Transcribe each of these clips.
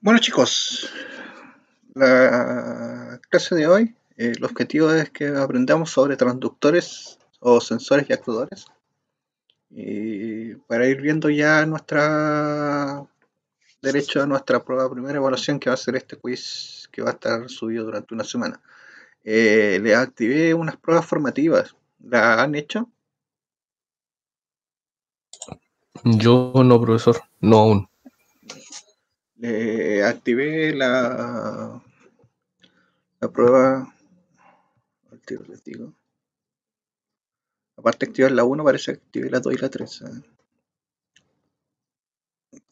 Bueno chicos, la clase de hoy, el objetivo es que aprendamos sobre transductores o sensores y actuadores y para ir viendo ya nuestra derecho a nuestra prueba primera evaluación que va a ser este quiz que va a estar subido durante una semana. Les activé unas pruebas formativas, ¿las han hecho? Yo no, profesor, no aún. Le activé la prueba, al tiro les digo. Aparte de activar la 1, parece que activé la 2 y la 3.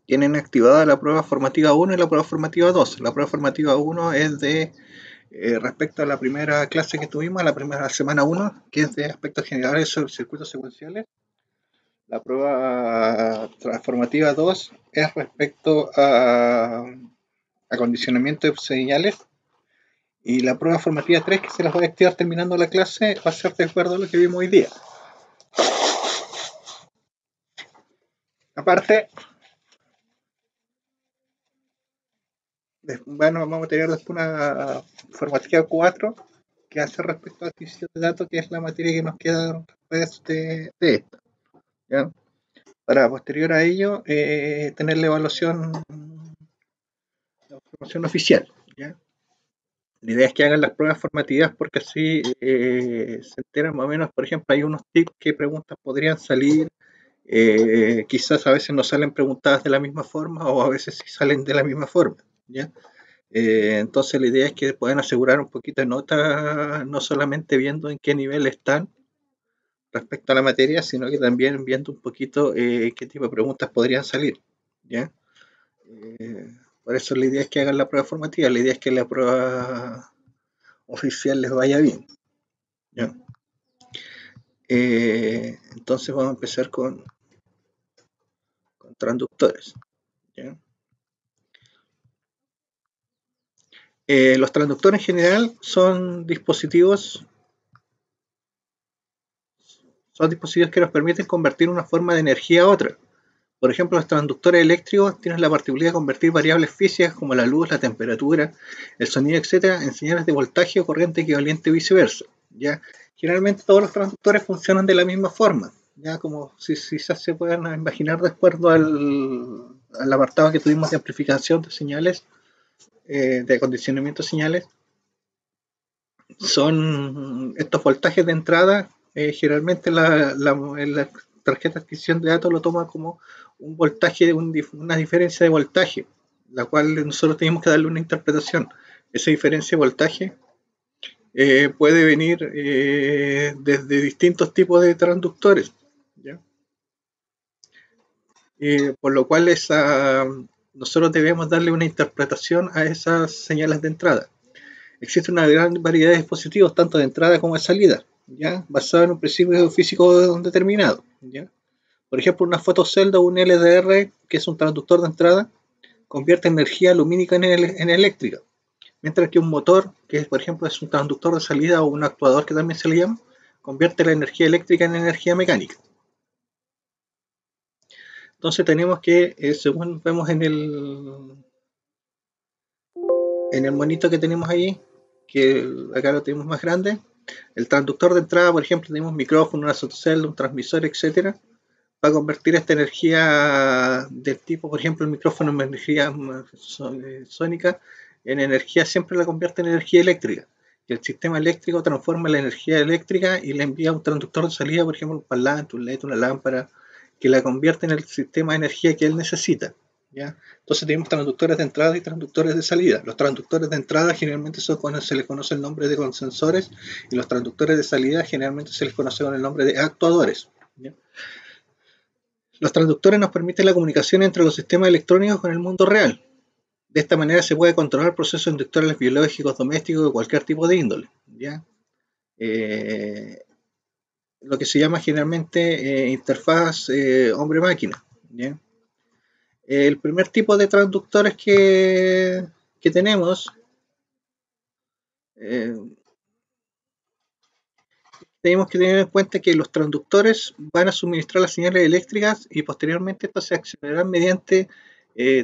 Tienen activada la prueba formativa 1 y la prueba formativa 2. La prueba formativa 1 es de respecto a la primera clase que tuvimos, la primera semana 1, que es de aspectos generales sobre circuitos secuenciales. La prueba formativa 2 es respecto a acondicionamiento de señales. Y la prueba formativa 3, que se las voy a activar terminando la clase, va a ser de acuerdo a lo que vimos hoy día. Aparte, bueno, vamos a tener después una formativa 4 que hace respecto a adquisición de datos, que es la materia que nos queda después de esta. ¿Ya? Para posterior a ello, tener la evaluación oficial. ¿Ya? La idea es que hagan las pruebas formativas porque así se enteran más o menos, por ejemplo, hay unos tips que preguntas podrían salir, quizás a veces no salen preguntadas de la misma forma o a veces sí salen de la misma forma. ¿Ya? Entonces la idea es que puedan asegurar un poquito de nota, no solamente viendo en qué nivel están respecto a la materia, sino que también viendo un poquito qué tipo de preguntas podrían salir. ¿Ya? Por eso la idea es que hagan la prueba formativa, la idea es que la prueba oficial les vaya bien. ¿Ya? Entonces vamos a empezar con transductores. ¿Ya? Los transductores en general son dispositivos que nos permiten convertir una forma de energía a otra. Por ejemplo, los transductores eléctricos tienen la particularidad de convertir variables físicas como la luz, la temperatura, el sonido, etcétera, en señales de voltaje o corriente equivalente y viceversa. ¿Ya? Generalmente todos los transductores funcionan de la misma forma, ya como si se puedan imaginar de acuerdo al apartado que tuvimos de amplificación de señales, de acondicionamiento de señales. Son estos voltajes de entrada, generalmente la tarjeta de adquisición de datos lo toma como un voltaje, una diferencia de voltaje, la cual nosotros tenemos que darle una interpretación. Esa diferencia de voltaje puede venir desde distintos tipos de transductores, ¿ya? Por lo cual nosotros debemos darle una interpretación a esas señales de entrada. Existe una gran variedad de dispositivos, tanto de entrada como de salida, ¿ya? Basado en un principio físico determinado. ¿Ya? Por ejemplo, una fotocelda o un LDR, que es un transductor de entrada, convierte energía lumínica en eléctrica, mientras que un motor, que por ejemplo es un transductor de salida o un actuador que también se le llama, convierte la energía eléctrica en energía mecánica. Entonces tenemos que, según vemos en el monito que tenemos ahí, que acá lo tenemos más grande, el transductor de entrada, por ejemplo, tenemos un micrófono, una fotocelda, un transmisor, etcétera, para convertir esta energía del tipo, por ejemplo, el micrófono en energía sónica, en energía, siempre la convierte en energía eléctrica. Y el sistema eléctrico transforma la energía eléctrica y la envía a un transductor de salida, por ejemplo, un parlante, un LED, una lámpara, que la convierte en el sistema de energía que él necesita. ¿Ya? Entonces tenemos transductores de entrada y transductores de salida. Los transductores de entrada generalmente son cuando se les conoce el nombre de consensores, y los transductores de salida generalmente se les conoce con el nombre de actuadores. ¿Ya? Los transductores nos permiten la comunicación entre los sistemas electrónicos con el mundo real. De esta manera se puede controlar procesos industriales, biológicos, domésticos, de cualquier tipo de índole. ¿Ya? Lo que se llama generalmente interfaz hombre-máquina. ¿Ya? El primer tipo de transductores que tenemos, tenemos que tener en cuenta que los transductores van a suministrar las señales eléctricas y posteriormente estas se accionarán mediante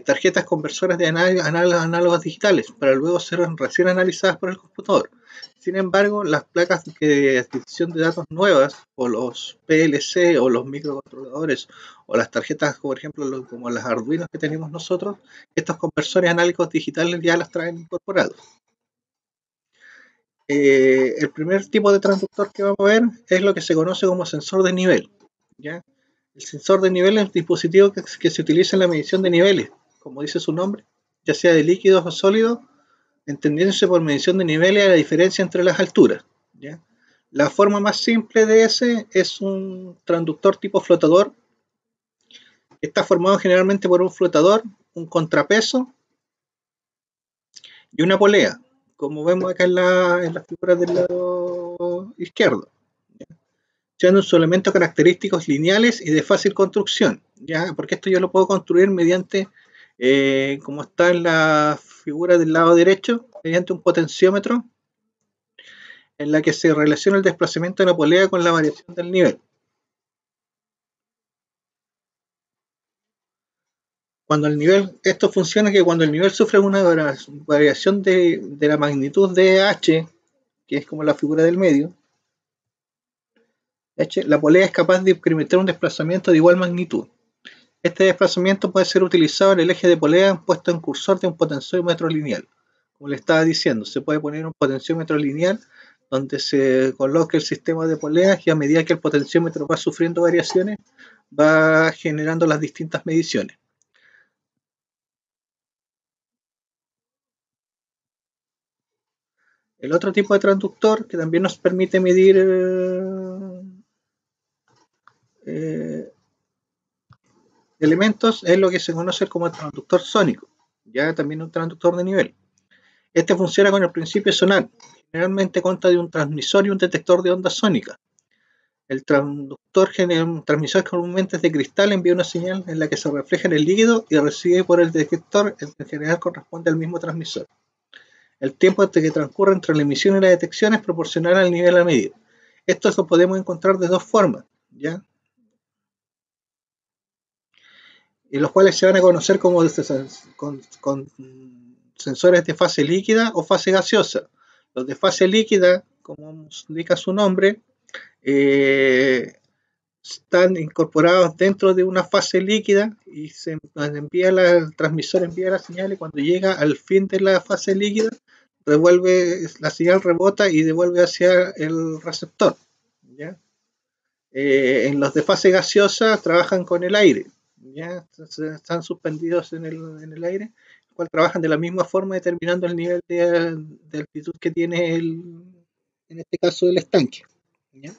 tarjetas conversoras de análogos digitales para luego ser recién analizadas por el computador. Sin embargo, las placas de adquisición de datos nuevas, o los PLC, o los microcontroladores, o las tarjetas, por ejemplo, como las Arduino que tenemos nosotros, estos conversores análogos digitales ya las traen incorporados. El primer tipo de transductor que vamos a ver es lo que se conoce como sensor de nivel, ¿ya? El sensor de nivel es el dispositivo que se utiliza en la medición de niveles, como dice su nombre, ya sea de líquidos o sólidos, entendiéndose por medición de niveles a la diferencia entre las alturas, ¿ya? La forma más simple de ese es un transductor tipo flotador, que está formado generalmente por un flotador, un contrapeso y una polea, como vemos acá en las figuras del lado izquierdo, siendo sus elementos característicos lineales y de fácil construcción, ¿ya? Porque esto yo lo puedo construir mediante, como está en la figura del lado derecho, mediante un potenciómetro en la que se relaciona el desplazamiento de la polea con la variación del nivel. Cuando el nivel, esto funciona que cuando el nivel sufre una variación de la magnitud de h, que es como la figura del medio, la polea es capaz de experimentar un desplazamiento de igual magnitud. Este desplazamiento puede ser utilizado en el eje de polea puesto en cursor de un potenciómetro lineal. Como le estaba diciendo, se puede poner un potenciómetro lineal donde se coloque el sistema de poleas y a medida que el potenciómetro va sufriendo variaciones, va generando las distintas mediciones. El otro tipo de transductor que también nos permite medir elementos es lo que se conoce como el transductor sónico, ya también un transductor de nivel. Este funciona con el principio sonar. Generalmente consta de un transmisor y un detector de ondas sónicas. El transmisor comúnmente es de cristal, envía una señal en la que se refleja en el líquido y recibe por el detector, el que en general corresponde al mismo transmisor. El tiempo que transcurre entre la emisión y la detección es proporcional al nivel a medir. Esto lo podemos encontrar de dos formas, ¿ya? Y los cuales se van a conocer como con sensores de fase líquida o fase gaseosa. Los de fase líquida, como indica su nombre, están incorporados dentro de una fase líquida y el transmisor envía la señal y cuando llega al fin de la fase líquida, la señal rebota y devuelve hacia el receptor, ¿ya? En los de fase gaseosa trabajan con el aire, ¿ya? Están suspendidos en el aire, el cual trabajan de la misma forma determinando el nivel de altitud que tiene en este caso el estanque, ¿ya?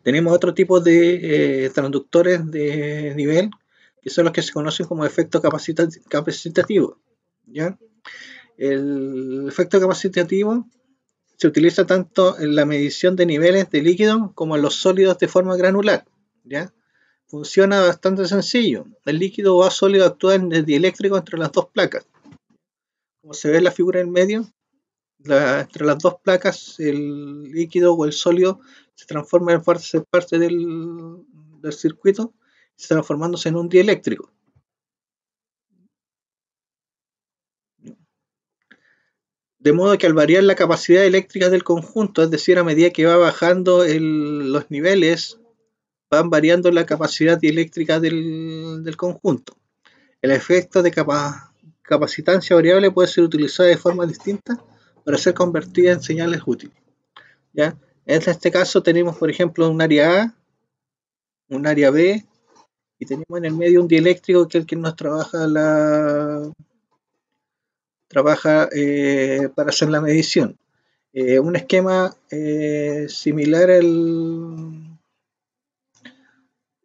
Tenemos otro tipo de transductores de nivel, que son los que se conocen como efecto capacitativo, ¿ya? El efecto capacitativo se utiliza tanto en la medición de niveles de líquido como en los sólidos de forma granular, ¿ya? Funciona bastante sencillo. El líquido o sólido actúa en el dieléctrico entre las dos placas. Como se ve en la figura en medio, entre las dos placas, el líquido o el sólido se transforma en parte del circuito, transformándose en un dieléctrico. De modo que al variar la capacidad eléctrica del conjunto, es decir, a medida que va bajando los niveles, van variando la capacidad dieléctrica del conjunto. El efecto de capacitancia variable puede ser utilizado de forma distinta para ser convertida en señales útiles, ¿ya? En este caso tenemos, por ejemplo, un área A, un área B, y tenemos en el medio un dieléctrico que es el que nos trabaja para hacer la medición. Un esquema similar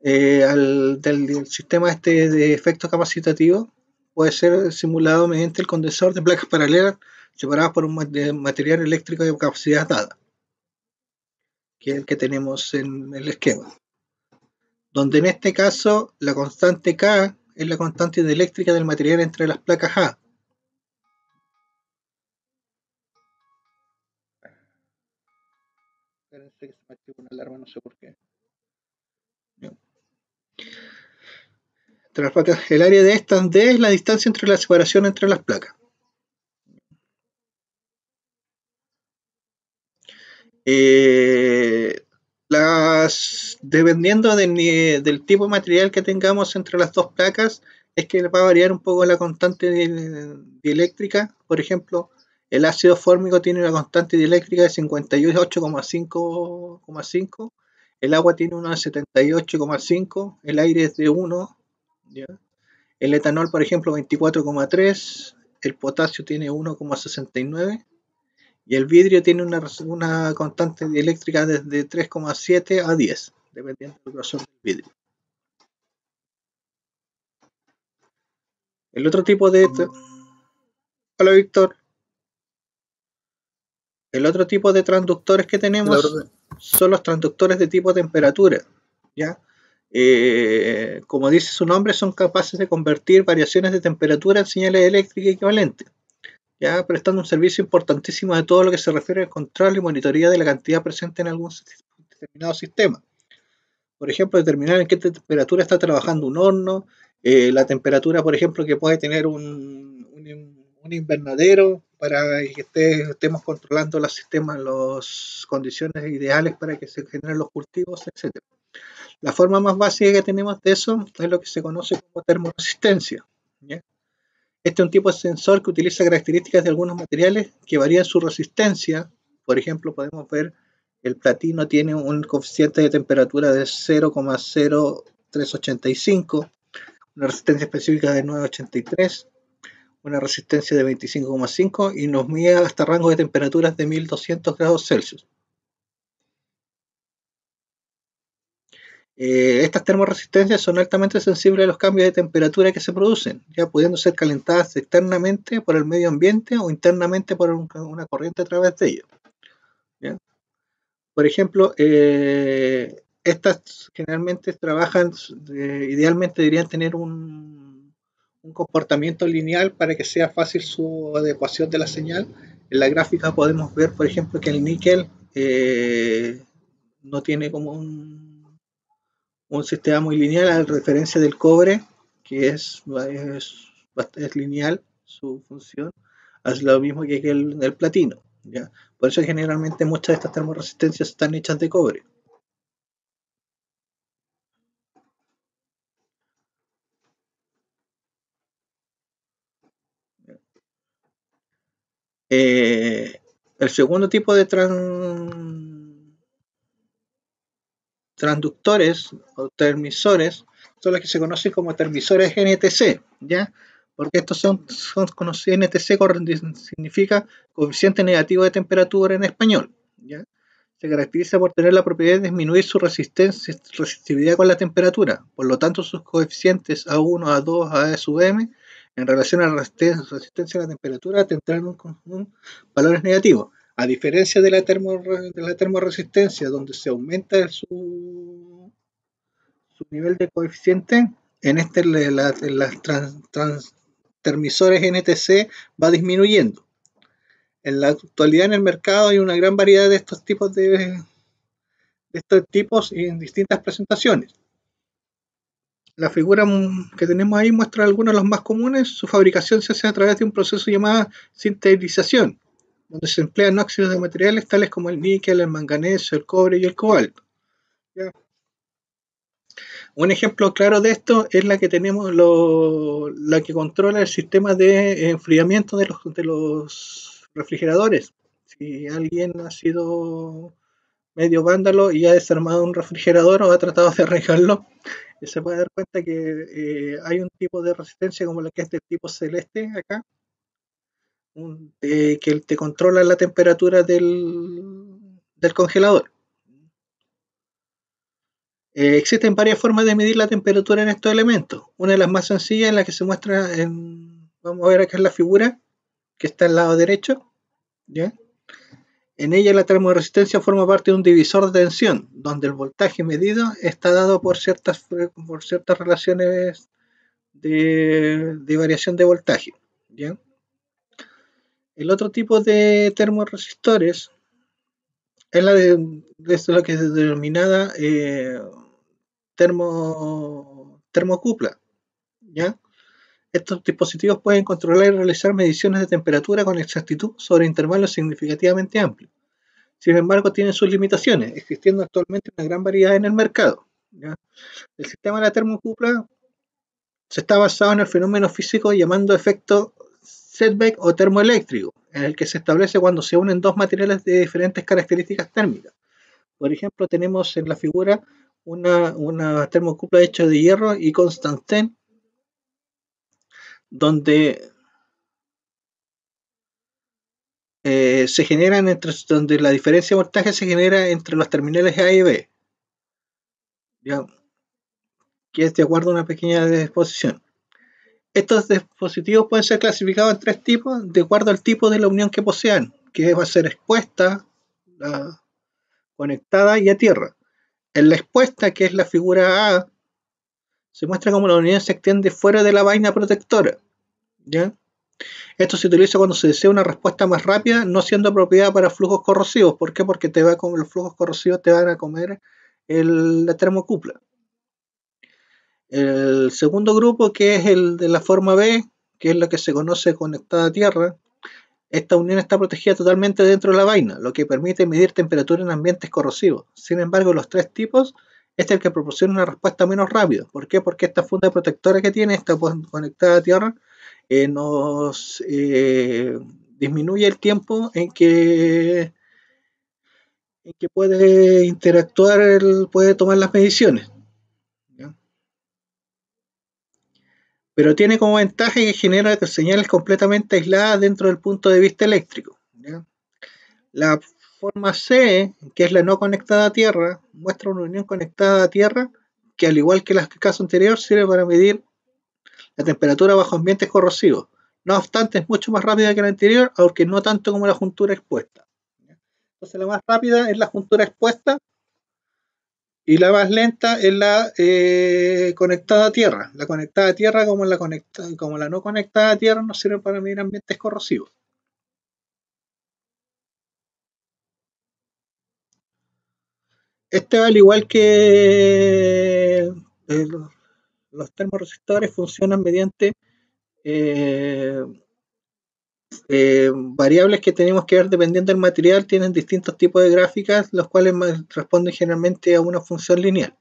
del sistema este de efectos capacitativos puede ser simulado mediante el condensador de placas paralelas separadas por un material eléctrico de capacidad dada, que es el que tenemos en el esquema, donde en este caso la constante K es la constante dieléctrica del material entre las placas A. Espérense que se me activa una alarma, no sé por qué. entre las placas. El área de estas D es la distancia entre la separación entre las placas. Dependiendo del tipo de material que tengamos entre las dos placas, es que va a variar un poco la constante dieléctrica. Por ejemplo, el ácido fórmico tiene una constante dieléctrica de 58,5, el agua tiene una de 78,5, el aire es de 1, ¿ya? El etanol, por ejemplo, 24,3, el potasio tiene 1,69 y el vidrio tiene una constante dieléctrica desde 3,7 a 10, dependiendo del grosor del vidrio. El otro tipo de... Hola, Víctor. El otro tipo de transductores que tenemos son los transductores de tipo temperatura, ¿ya? Como dice su nombre, son capaces de convertir variaciones de temperatura en señales eléctricas equivalentes, ya prestando un servicio importantísimo de todo lo que se refiere al control y monitoría de la cantidad presente en algún determinado sistema. Por ejemplo, determinar en qué temperatura está trabajando un horno, la temperatura, por ejemplo, que puede tener un invernadero para que estemos controlando los sistemas, las condiciones ideales para que se generen los cultivos, etc. La forma más básica que tenemos de eso es lo que se conoce como termoresistencia, ¿ya? Este es un tipo de sensor que utiliza características de algunos materiales que varían su resistencia. Por ejemplo, podemos ver el platino tiene un coeficiente de temperatura de 0,0385, una resistencia específica de 983, una resistencia de 25,5 y nos mide hasta rangos de temperaturas de 1200 grados Celsius. Estas termoresistencias son altamente sensibles a los cambios de temperatura que se producen, ya pudiendo ser calentadas externamente por el medio ambiente o internamente por una corriente a través de ellos, ¿ya? Por ejemplo, estas generalmente trabajan, idealmente deberían tener un comportamiento lineal para que sea fácil su adecuación de la señal. En la gráfica podemos ver, por ejemplo, que el níquel no tiene como un sistema muy lineal, a referencia del cobre, que es lineal su función, hace lo mismo que el platino, ¿ya? Por eso generalmente muchas de estas termoresistencias están hechas de cobre. El segundo tipo de transductores o termisores son los que se conocen como termisores NTC, ¿ya? Porque estos son conocidos, NTC significa coeficiente negativo de temperatura en español, ¿ya? Se caracteriza por tener la propiedad de disminuir su resistividad con la temperatura, por lo tanto sus coeficientes A1, A2, A sub m en relación a la resistencia a la temperatura tendrán un valores negativos. A diferencia de la termoresistencia, donde se aumenta su nivel de coeficiente, en las termisores NTC va disminuyendo. En la actualidad en el mercado hay una gran variedad de estos tipos y en distintas presentaciones. La figura que tenemos ahí muestra algunos de los más comunes. Su fabricación se hace a través de un proceso llamado sintetización, donde se emplean óxidos de materiales tales como el níquel, el manganeso, el cobre y el cobalto, ¿ya? Un ejemplo claro de esto es la que tenemos, la que controla el sistema de enfriamiento de los refrigeradores. Si alguien ha sido medio vándalo y ha desarmado un refrigerador o ha tratado de arreglarlo, se puede dar cuenta que hay un tipo de resistencia como la que es del tipo celeste acá, que te controla la temperatura del congelador. Existen varias formas de medir la temperatura en estos elementos. Una de las más sencillas es la que se muestra vamos a ver acá en la figura, que está al lado derecho, ¿ya? En ella la termoresistencia forma parte de un divisor de tensión, donde el voltaje medido está dado por ciertas relaciones de variación de voltaje, ¿ya? El otro tipo de termoresistores es lo que es denominada termocupla, ¿ya? Estos dispositivos pueden controlar y realizar mediciones de temperatura con exactitud sobre intervalos significativamente amplios. Sin embargo, tienen sus limitaciones, existiendo actualmente una gran variedad en el mercado, ¿ya? El sistema de la termocupla se está basado en el fenómeno físico llamado efecto Seebeck o termoeléctrico, en el que se establece cuando se unen dos materiales de diferentes características térmicas. Por ejemplo, tenemos en la figura una termocupla hecha de hierro y Constantin, donde se generan donde la diferencia de voltaje se genera entre los terminales A y B, ¿ya? Que es de acuerdo a una pequeña disposición. Estos dispositivos pueden ser clasificados en tres tipos de acuerdo al tipo de la unión que posean, que va a ser expuesta, conectada y a tierra. En la expuesta, que es la figura A, se muestra cómo la unión se extiende fuera de la vaina protectora, ¿ya? Esto se utiliza cuando se desea una respuesta más rápida, no siendo apropiada para flujos corrosivos. ¿Por qué? Porque los flujos corrosivos te van a comer la termocupla. El segundo grupo, que es el de la forma B, que es lo que se conoce conectada a tierra, esta unión está protegida totalmente dentro de la vaina, lo que permite medir temperatura en ambientes corrosivos. Sin embargo, los tres tipos, este es el que proporciona una respuesta menos rápida. ¿Por qué? Porque esta funda protectora que tiene, está conectada a tierra, nos disminuye el tiempo en que puede interactuar, puede tomar las mediciones, ¿ya? Pero tiene como ventaja que genera señales completamente aisladas dentro del punto de vista eléctrico, ¿ya? La forma C, que es la no conectada a tierra, muestra una unión conectada a tierra que, al igual que el caso anterior, sirve para medir la temperatura bajo ambientes corrosivos. No obstante, es mucho más rápida que la anterior, aunque no tanto como la juntura expuesta. Entonces, la más rápida es la juntura expuesta y la más lenta es la conectada a tierra. La conectada a tierra, como la no conectada a tierra, no sirve para medir ambientes corrosivos. Este, al igual que los termoresistores, funcionan mediante eh, variables que tenemos que ver dependiendo del material. Tienen distintos tipos de gráficas, los cuales responden generalmente a una función lineal.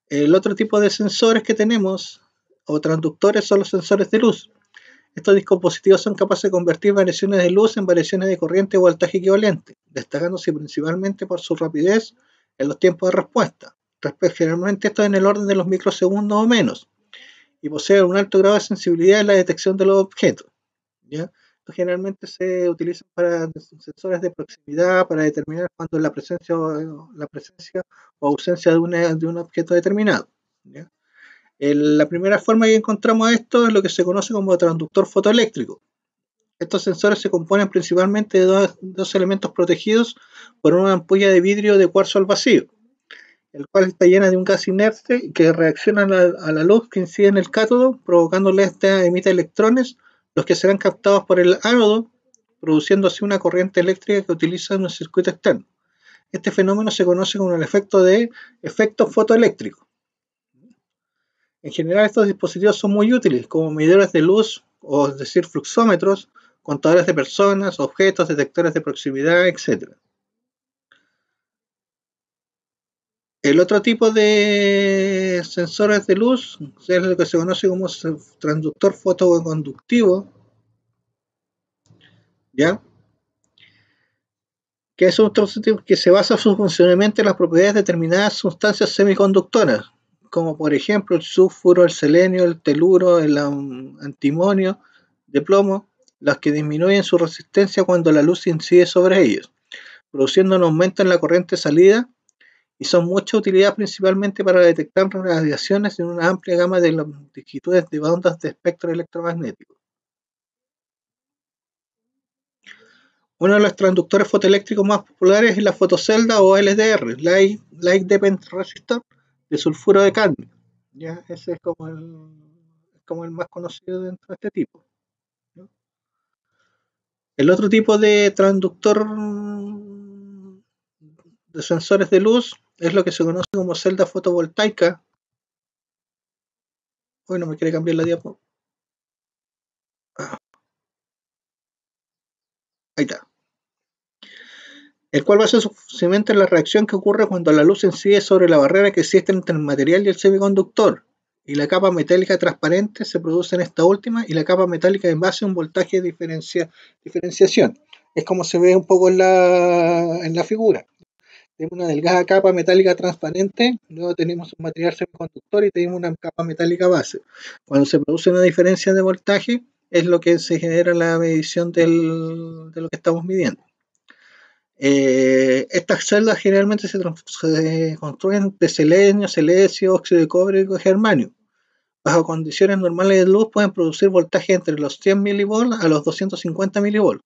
El otro tipo de sensores que tenemos, o transductores, son los sensores de luz. Estos dispositivos son capaces de convertir variaciones de luz en variaciones de corriente o voltaje equivalente, destacándose principalmente por su rapidez en los tiempos de respuesta. Generalmente esto es en el orden de los microsegundos o menos, y posee un alto grado de sensibilidad en la detección de los objetos, ¿ya? Esto generalmente se utiliza para sensores de proximidad, para determinar cuándo es la presencia o ausencia de un objeto determinado, ¿ya? La primera forma que encontramos esto es lo que se conoce como transductor fotoeléctrico. Estos sensores se componen principalmente de dos elementos protegidos por una ampolla de vidrio de cuarzo al vacío, el cual está llena de un gas inerte que reacciona a la luz que incide en el cátodo, provocándole esta emite electrones, los que serán captados por el ánodo, produciendo así una corriente eléctrica que utiliza un circuito externo. Este fenómeno se conoce como el efecto fotoeléctrico. En general, estos dispositivos son muy útiles como medidores de luz, o es decir, fluxómetros, contadores de personas, objetos, detectores de proximidad, etc. El otro tipo de sensores de luz es lo que se conoce como transductor fotoconductivo, ¿ya? Que es un dispositivo que se basa en su funcionamiento en las propiedades de determinadas sustancias semiconductoras, como por ejemplo el sulfuro, el selenio, el teluro, el antimonio de plomo, las que disminuyen su resistencia cuando la luz incide sobre ellos, produciendo un aumento en la corriente salida, y son mucha utilidad principalmente para detectar radiaciones en una amplia gama de longitudes de ondas de espectro electromagnético. Uno de los transductores fotoeléctricos más populares es la fotocelda o LDR, Light Dependent Resistor, de sulfuro de cadmio. ¿Ya? Ese es como el más conocido dentro de este tipo, ¿no? El otro tipo de transductor de sensores de luz es lo que se conoce como celda fotovoltaica Hoy no me quiere cambiar la diapo. Ah, ahí está. El cual basa su funcionamiento en la reacción que ocurre cuando la luz incide sobre la barrera que existe entre el material y el semiconductor, y la capa metálica transparente se produce en esta última, y la capa metálica en base a un voltaje de diferenciación. Es como se ve un poco en la figura. Tenemos una delgada capa metálica transparente, luego tenemos un material semiconductor y tenemos una capa metálica base. Cuando se produce una diferencia de voltaje, es lo que se genera la medición de lo que estamos midiendo. Estas celdas generalmente se construyen de selenio, silicio, óxido de cobre y germanio. Bajo condiciones normales de luz pueden producir voltaje entre los 100 mV a los 250 mV,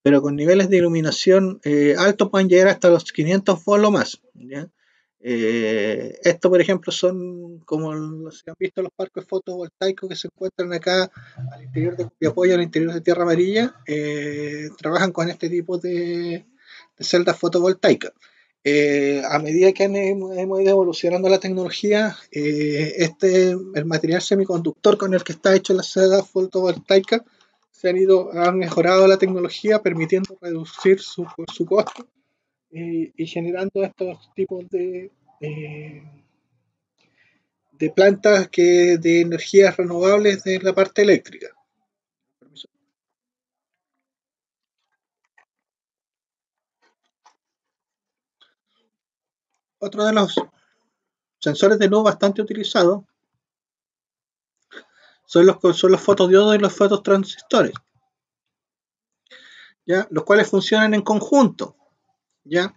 pero con niveles de iluminación altos pueden llegar hasta los 500 V o más. ¿Ya? Esto, por ejemplo, son como se han visto los parques fotovoltaicos que se encuentran acá al interior de Copiapó, al interior de Tierra Amarilla. Trabajan con este tipo de celdas fotovoltaicas. A medida que hemos ido evolucionando la tecnología, el material semiconductor con el que está hecho la celda fotovoltaica han mejorado la tecnología, permitiendo reducir su costo y generando estos tipos de plantas de energías renovables de la parte eléctrica. Otro de los sensores de luz bastante utilizados son los fotodiodos y los fototransistores, ¿ya? Los cuales funcionan en conjunto, ¿ya?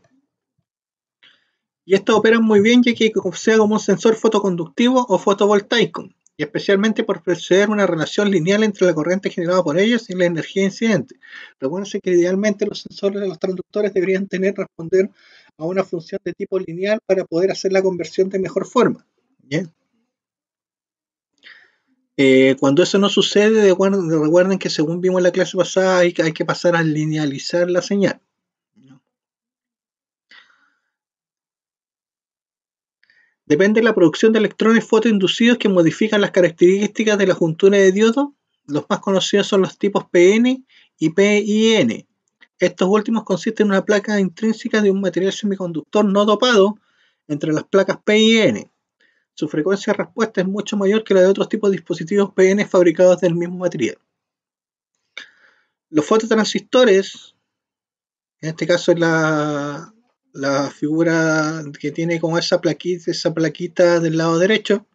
Y estos operan muy bien ya que sea como un sensor fotoconductivo o fotovoltaico, y especialmente por poseer una relación lineal entre la corriente generada por ellos y la energía incidente. Recuerden que idealmente los sensores de los transductores deberían responder a una función de tipo lineal para poder hacer la conversión de mejor forma. ¿Bien? Cuando eso no sucede, recuerden que según vimos en la clase pasada, hay que pasar a linealizar la señal. Depende de la producción de electrones fotoinducidos que modifican las características de la juntura de diodos. Los más conocidos son los tipos PN y PIN. Estos últimos consisten en una placa intrínseca de un material semiconductor no dopado entre las placas P y N. Su frecuencia de respuesta es mucho mayor que la de otros tipos de dispositivos PN fabricados del mismo material. Los fototransistores, en este caso es la figura que tiene como esa plaquita del lado derecho,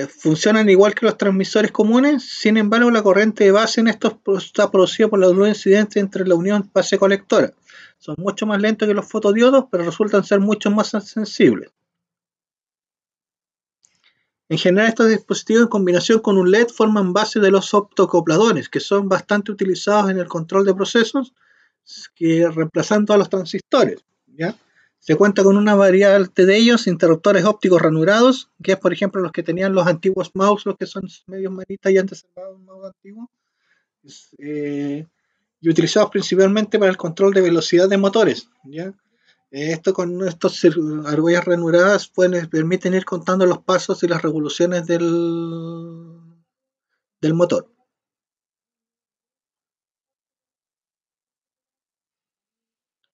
funcionan igual que los transmisores comunes. Sin embargo, la corriente de base en estos está producida por la luz incidente entre la unión base colectora. Son mucho más lentos que los fotodiodos, pero resultan ser mucho más sensibles. En general, estos dispositivos en combinación con un LED forman base de los optocopladores, que son bastante utilizados en el control de procesos, reemplazando a los transistores, ¿ya? Se cuenta con una variedad de ellos, interruptores ópticos ranurados, que es por ejemplo los que tenían los antiguos mouse, los que son medios manitas y antes un mouse antiguo, y utilizados principalmente para el control de velocidad de motores, ¿ya? Esto con estas argollas ranuradas permiten ir contando los pasos y las revoluciones del motor.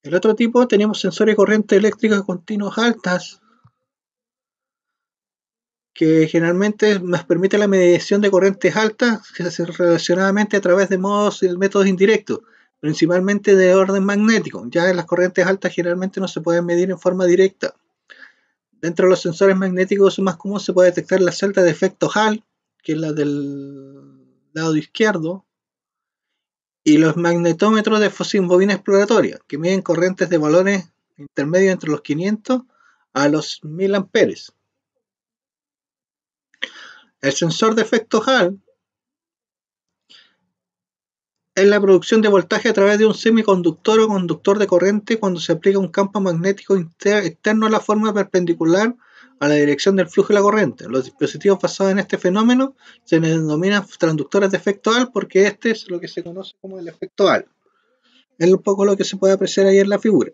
El otro tipo tenemos sensores de corriente eléctrica continuas altas, que generalmente nos permite la medición de corrientes altas relacionadamente a través de métodos indirectos, principalmente de orden magnético. Ya en las corrientes altas generalmente no se pueden medir en forma directa. Dentro de los sensores magnéticos más comunes se puede detectar la celda de efecto Hall, que es la del lado izquierdo, y los magnetómetros de bobina exploratoria, que miden corrientes de valores intermedios entre los 500 a los 1000 amperes. El sensor de efecto Hall es la producción de voltaje a través de un semiconductor o conductor de corriente cuando se aplica un campo magnético externo a la forma perpendicular a la dirección del flujo de la corriente. Los dispositivos basados en este fenómeno se denominan transductores de efecto Hall porque este es lo que se conoce como el efecto Hall. Es un poco lo que se puede apreciar ahí en la figura.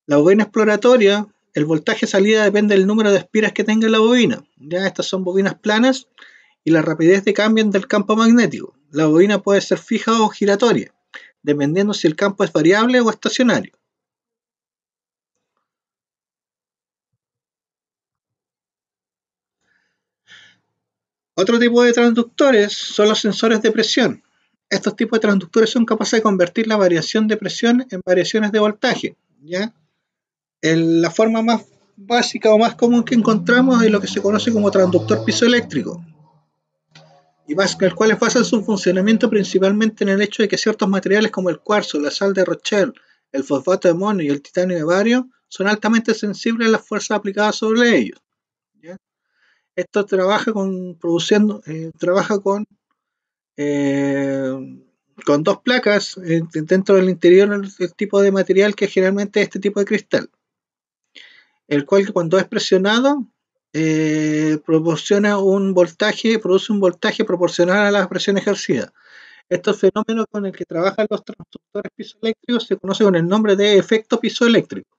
La bobina exploratoria el voltaje salida depende del número de espiras que tenga la bobina. Ya estas son bobinas planas y la rapidez de cambio del campo magnético. La bobina puede ser fija o giratoria, dependiendo si el campo es variable o estacionario. Otro tipo de transductores son los sensores de presión. Estos tipos de transductores son capaces de convertir la variación de presión en variaciones de voltaje. ¿Ya? La forma más básica o más común que encontramos es lo que se conoce como transductor piezoeléctrico, y el cual basa su funcionamiento principalmente en el hecho de que ciertos materiales como el cuarzo, la sal de Rochelle, el fosfato de amonio y el titanio de bario son altamente sensibles a las fuerzas aplicadas sobre ellos. ¿Ya? Esto trabaja eh, con dos placas dentro del interior del tipo de material que generalmente es este tipo de cristal, el cual cuando es presionado produce un voltaje proporcional a la presión ejercida. Estos fenómenos con el que trabajan los transductores piezoeléctricos se conoce con el nombre de efecto piezoeléctrico.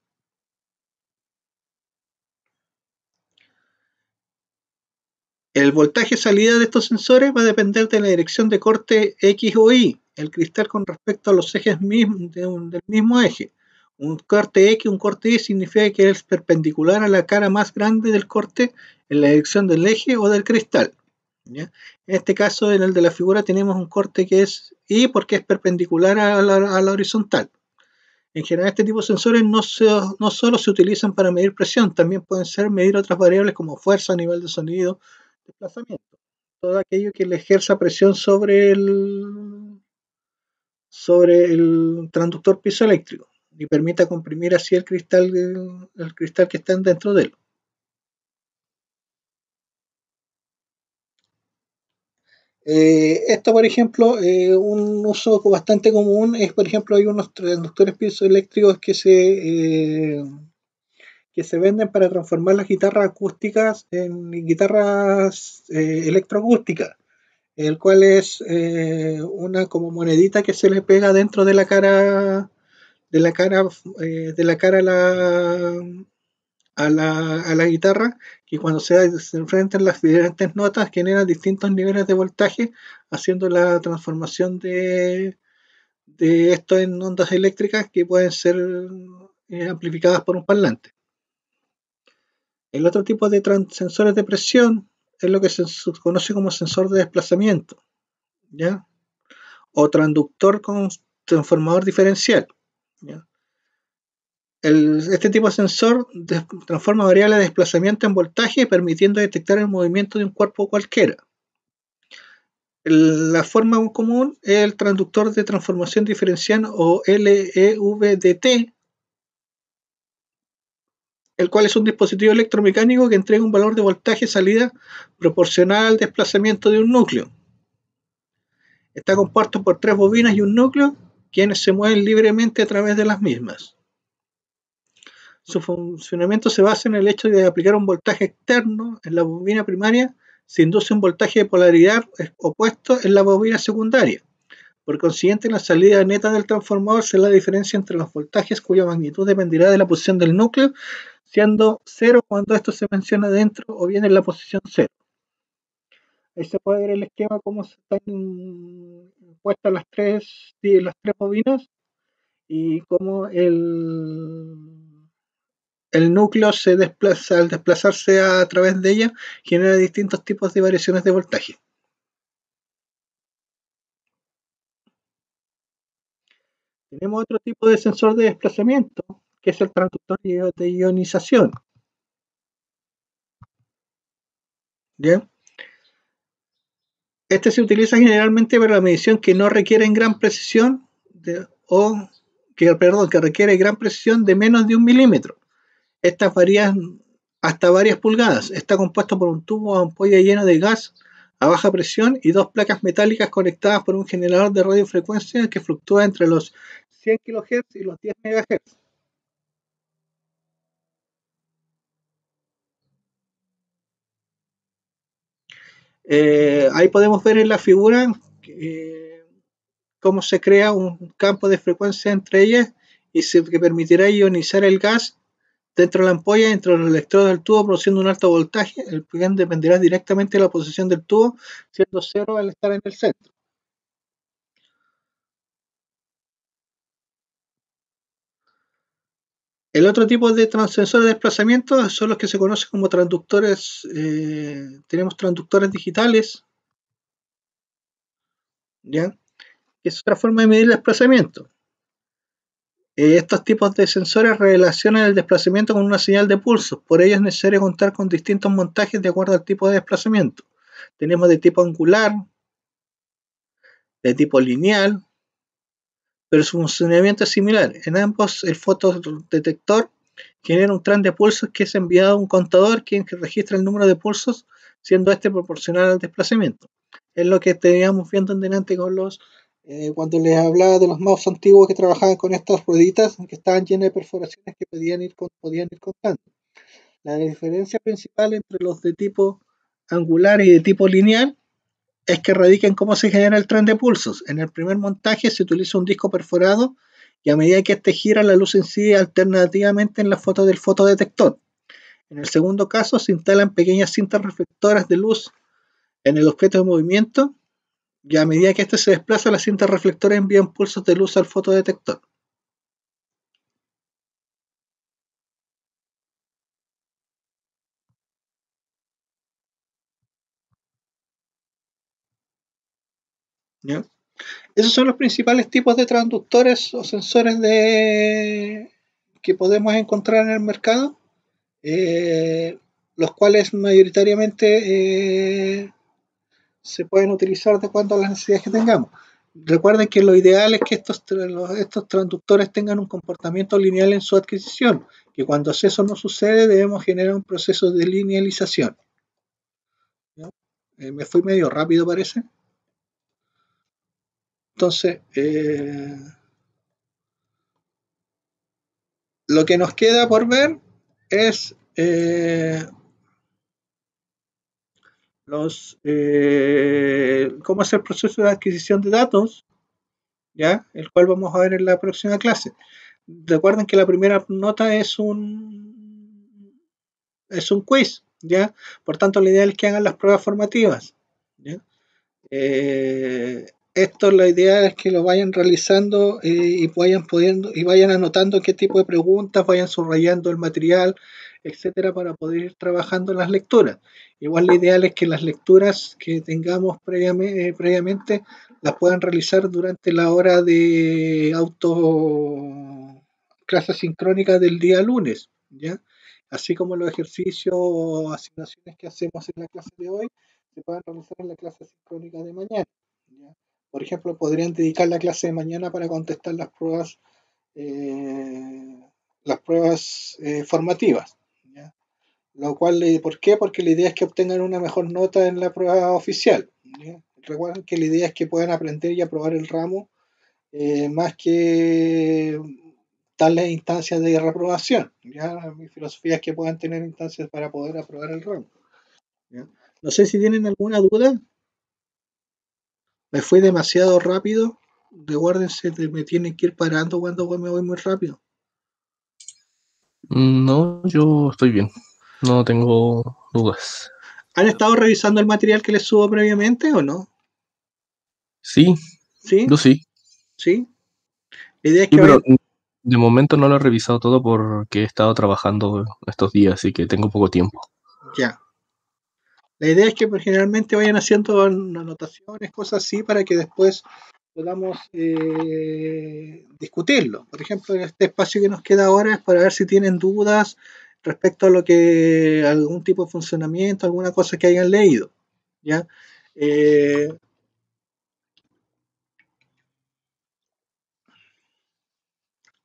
El voltaje salida de estos sensores va a depender de la dirección de corte X o Y, el cristal con respecto a los ejes del mismo eje. Un corte X, un corte Y significa que es perpendicular a la cara más grande del corte en la dirección del eje o del cristal. ¿Ya? En este caso, en el de la figura, tenemos un corte que es Y porque es perpendicular a la horizontal. En general, este tipo de sensores no solo se utilizan para medir presión, también pueden medir otras variables como fuerza, nivel de sonido, desplazamiento. Todo aquello que le ejerza presión sobre el transductor piezoeléctrico y permita comprimir así el cristal que está dentro de él. Esto, por ejemplo, un uso bastante común es, por ejemplo, hay unos transductores piezoeléctricos que se venden para transformar las guitarras acústicas en guitarras electroacústicas, el cual es una como monedita que se le pega dentro de la cara a la guitarra, que cuando se enfrentan las diferentes notas generan distintos niveles de voltaje, haciendo la transformación de esto en ondas eléctricas que pueden ser amplificadas por un parlante. El otro tipo de sensores de presión es lo que se conoce como sensor de desplazamiento, ¿ya? O transductor con transformador diferencial, ¿ya? Este tipo de sensor transforma variables de desplazamiento en voltaje, permitiendo detectar el movimiento de un cuerpo cualquiera. La forma común es el transductor de transformación diferencial o LEVDT, el cual es un dispositivo electromecánico que entrega un valor de voltaje salida proporcional al desplazamiento de un núcleo. Está compuesto por 3 bobinas y un núcleo, quienes se mueven libremente a través de las mismas. Su funcionamiento se basa en el hecho de aplicar un voltaje externo en la bobina primaria, se induce un voltaje de polaridad opuesto en la bobina secundaria. Por consiguiente, la salida neta del transformador será la diferencia entre los voltajes cuya magnitud dependerá de la posición del núcleo, siendo 0 cuando esto se menciona dentro o bien en la posición 0. Ahí se puede ver el esquema cómo se están puestas las tres bobinas y cómo el núcleo se desplaza, al desplazarse a través de ella, genera distintos tipos de variaciones de voltaje. Tenemos otro tipo de sensor de desplazamiento, que es el transductor de ionización. ¿Bien? Este se utiliza generalmente para la medición que no requiere gran precisión que requiere gran precisión de menos de 1 milímetro. Estas varían hasta varias pulgadas. Está compuesto por un tubo o ampolla lleno de gas a baja presión y 2 placas metálicas conectadas por un generador de radiofrecuencia que fluctúa entre los 100 kHz y los 10 MHz. Ahí podemos ver en la figura cómo se crea un campo de frecuencia entre ellas que permitirá ionizar el gas dentro de la ampolla, dentro del electrodo del tubo, produciendo un alto voltaje. El PIN dependerá directamente de la posición del tubo, siendo cero al estar en el centro. El otro tipo de sensores de desplazamiento son los que se conocen como transductores. Tenemos transductores digitales, ¿ya? Que es otra forma de medir el desplazamiento. Estos tipos de sensores relacionan el desplazamiento con una señal de pulsos. Por ello es necesario contar con distintos montajes de acuerdo al tipo de desplazamiento. Tenemos de tipo angular, de tipo lineal, pero su funcionamiento es similar. En ambos, el fotodetector genera un tren de pulsos que es enviado a un contador que registra el número de pulsos, siendo este proporcional al desplazamiento. Es lo que teníamos viendo en delante con los cuando les hablaba de los mouse antiguos que trabajaban con estas rueditas que estaban llenas de perforaciones que podían ir contando. La diferencia principal entre los de tipo angular y de tipo lineal es que radica en cómo se genera el tren de pulsos. En el primer montaje se utiliza un disco perforado y a medida que este gira, la luz incide alternativamente en la foto del fotodetector. En el segundo caso se instalan pequeñas cintas reflectoras de luz en el objeto de movimiento y a medida que éste se desplaza, las cintas reflectoras envían pulsos de luz al fotodetector. ¿Ya? Esos son los principales tipos de transductores o sensores que podemos encontrar en el mercado, los cuales mayoritariamente se pueden utilizar de acuerdo a las necesidades que tengamos. Recuerden que lo ideal es que estos transductores tengan un comportamiento lineal en su adquisición, que cuando eso no sucede debemos generar un proceso de linealización. Me fui medio rápido parece. Entonces, lo que nos queda por ver es cómo es el proceso de adquisición de datos, ¿ya? El cual vamos a ver en la próxima clase. Recuerden que la primera nota es un quiz, ¿ya? Por tanto, lo ideal es que hagan las pruebas formativas, ¿ya? Esto la idea es que lo vayan realizando y vayan anotando qué tipo de preguntas, vayan subrayando el material, etcétera, para poder ir trabajando en las lecturas. Igual lo ideal es que las lecturas que tengamos previamente las puedan realizar durante la hora de clase sincrónica del día lunes, ¿ya? Así como los ejercicios o asignaciones que hacemos en la clase de hoy se puedan realizar en la clase sincrónica de mañana, ¿ya? Por ejemplo, podrían dedicar la clase de mañana para contestar las pruebas formativas, ¿ya? Lo cual, ¿por qué? Porque la idea es que obtengan una mejor nota en la prueba oficial, ¿ya? Recuerden que la idea es que puedan aprender y aprobar el ramo más que darles instancias de reprobación, ¿ya? Mi filosofía es que puedan tener instancias para poder aprobar el ramo, ¿ya? No sé si tienen alguna duda. Me fui demasiado rápido. Recuérdense, me tienen que ir parando cuando me voy muy rápido. No, yo estoy bien. No tengo dudas. ¿Han estado revisando el material que les subo previamente o no? Sí, ¿Sí? yo sí. ¿Sí? La idea es Sí, que pero vayan. de momento no lo he revisado todo porque he estado trabajando estos días, así que tengo poco tiempo. Ya. La idea es que generalmente vayan haciendo anotaciones, cosas así, para que después podamos discutirlo. Por ejemplo, este espacio que nos queda ahora es para ver si tienen dudas respecto a algún tipo de funcionamiento, alguna cosa que hayan leído, ¿ya?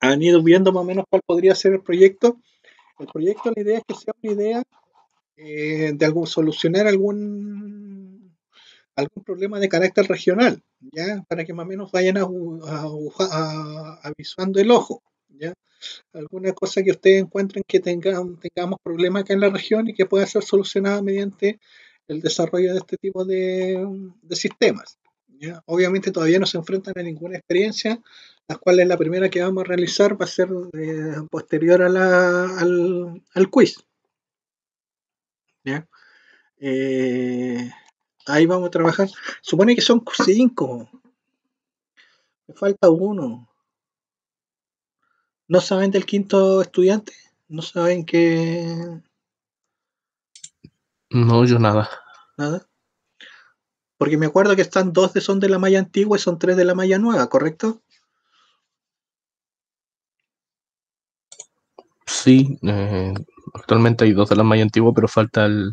Han ido viendo más o menos cuál podría ser el proyecto. El proyecto, la idea es que sea una idea de solucionar algún problema de carácter regional, ¿ya? Para que más o menos vayan avisando el ojo, ¿ya? Alguna cosa que ustedes encuentren que tengamos problemas acá en la región y que pueda ser solucionada mediante el desarrollo de este tipo de sistemas, ¿ya? Obviamente todavía no se enfrentan a ninguna experiencia las cuales la primera que vamos a realizar va a ser posterior a al quiz. ¿Ya? Ahí vamos a trabajar. Supone que son 5. Me falta uno. ¿No saben del quinto estudiante? ¿No saben que No, yo nada. nada? Porque me acuerdo que están 2 son de la malla antigua y son 3 de la malla nueva, ¿correcto? Sí, actualmente hay 2 de la malla antigua, pero falta el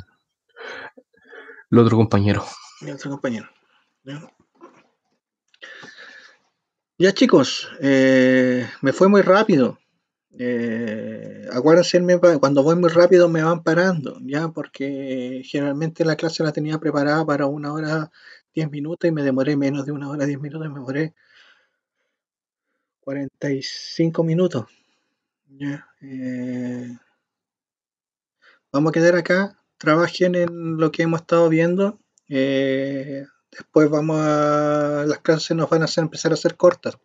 otro compañero. Mi otro compañero. ¿Ya? Ya chicos, me fue muy rápido. Acuérdense, cuando voy muy rápido me van parando, ya, porque generalmente la clase la tenía preparada para 1 hora 10 minutos y me demoré menos de 1 hora 10 minutos, me demoré 45 minutos. Ya, vamos a quedar acá, trabajen en lo que hemos estado viendo. Después las clases nos van a empezar a hacer cortas.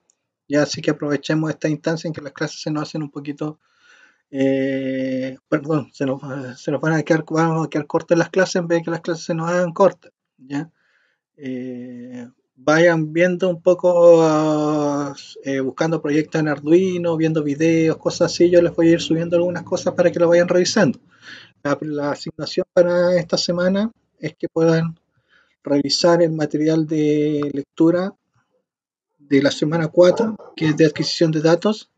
Ya, así que aprovechemos esta instancia en que las clases se nos hacen un poquito, perdón, se nos vamos a quedar cortas las clases en vez de que las clases se nos hagan cortas. ¿Ya? Vayan viendo un poco, buscando proyectos en Arduino, viendo videos, cosas así. Yo les voy a ir subiendo algunas cosas para que lo vayan revisando. La asignación para esta semana es que puedan revisar el material de lectura de la semana 4, que es de adquisición de datos,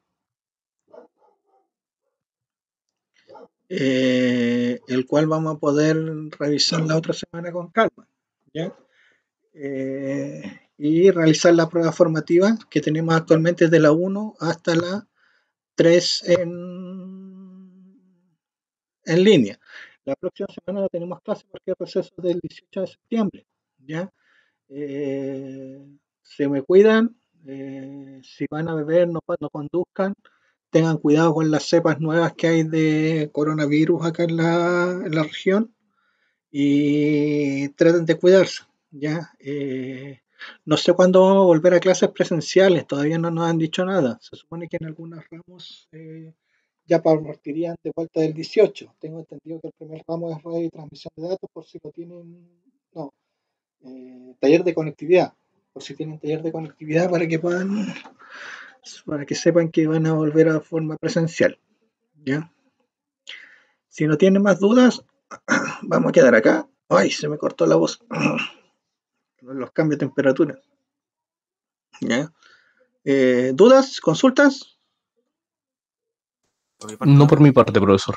el cual vamos a poder revisar la otra semana con calma, ¿ya? Y realizar la prueba formativa que tenemos actualmente de la 1 hasta la 3 en línea. La próxima semana no tenemos clase porque el proceso del 18 de septiembre, ¿ya? Se me cuidan, si van a beber no conduzcan, tengan cuidado con las cepas nuevas que hay de coronavirus acá en la región y traten de cuidarse, ¿ya? No sé cuándo vamos a volver a clases presenciales, todavía no nos han dicho nada. Se supone que en algunos ramos ya partirían de vuelta del 18. Tengo entendido que el primer ramo es red y transmisión de datos, por si lo tienen, no, taller de conectividad, por si tienen taller de conectividad para que sepan que van a volver a forma presencial, ¿ya? Si no tienen más dudas, vamos a quedar acá. Ay, se me cortó la voz. Los cambios de temperatura. ¿Ya? ¿Dudas? ¿Consultas? No por mi parte, profesor.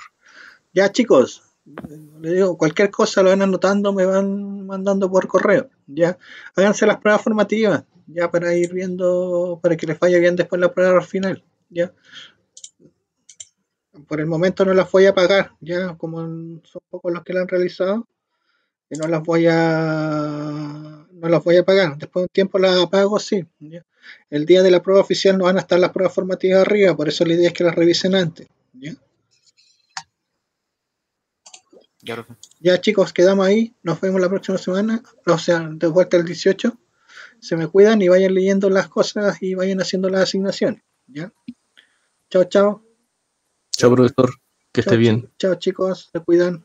Ya, chicos, les digo, cualquier cosa lo van anotando, me van mandando por correo. Ya, háganse las pruebas formativas, ya para ir viendo, para que les vaya bien después la prueba final. Ya, por el momento no las voy a pagar, ya, como son pocos los que la han realizado, y no las voy a pagar. Después de un tiempo las pago, sí. ¿Ya? El día de la prueba oficial no van a estar las pruebas formativas arriba, por eso la idea es que las revisen antes. ¿Ya? Ya chicos, quedamos ahí, nos vemos la próxima semana, o sea, de vuelta el 18. Se me cuidan y vayan leyendo las cosas y vayan haciendo las asignaciones. ¿Ya? Chao, chao. Chao, profesor. Que esté Chao, bien. chao chicos, se cuidan.